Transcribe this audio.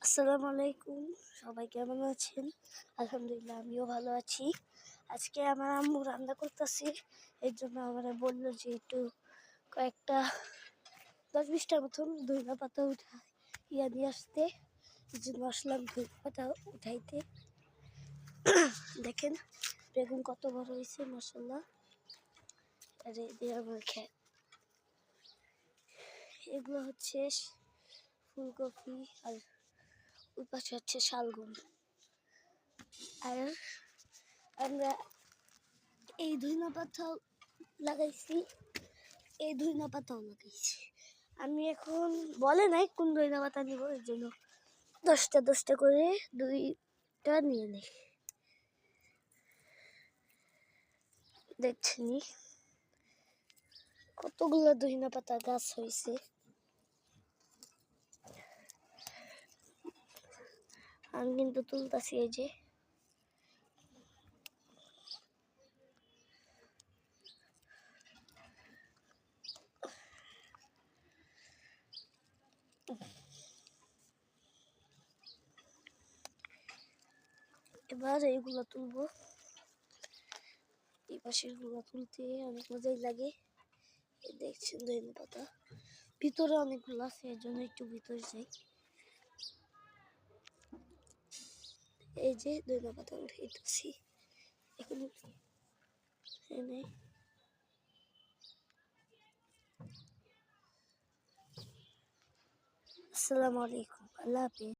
আসসালামু আলাইকুম, সবাই কেমন আছেন? আলহামদুলিল্লাহ, আমিও ভালো আছি। আজকে আমার আম্মু রান্না করতেছে, এর জন্য আমরা বললো যে একটু কয়েকটা 10-20টার মতন ধনিয়া পাতা নিয়ে আসতে। এই জন্য আসলাম ধনিয়া পাতা উঠাইতে। দেখেন বেগুন কত বড় হয়েছে, মাশাআল্লাহ। আর এই দিয়ে আমার এগুলো হচ্ছে ফুলকপি, আর ওই পাশে হচ্ছে শালগম। আর আমরা এই ধনিয়া পাতা লাগাইছি, এই ধনিয়া পাতাও লাগাইছি। আমি এখন বলে নাই কোন ধনিয়া পাতা নিব, এর জন্য 10টা করে 2টা নিয়ে নেই। দেখছেনি কতগুলো ধনিয়া পাতা গাছ হয়েছে। আমি কিন্তু তুলতাছি, এই যে এবার এইগুলো তুলবো। এই পাশের গুলো তুলতে অনেক মজাই লাগে। দেখছেন ধনিয়া পাতা ভিতরে অনেকগুলো আছে, এর জন্য একটু ভিতরে যাই। এই যে ধনিয়া পাতা উঠাইতেছি এখানে। আসসালামু আলাইকুম, আল্লাহ হাফেজ।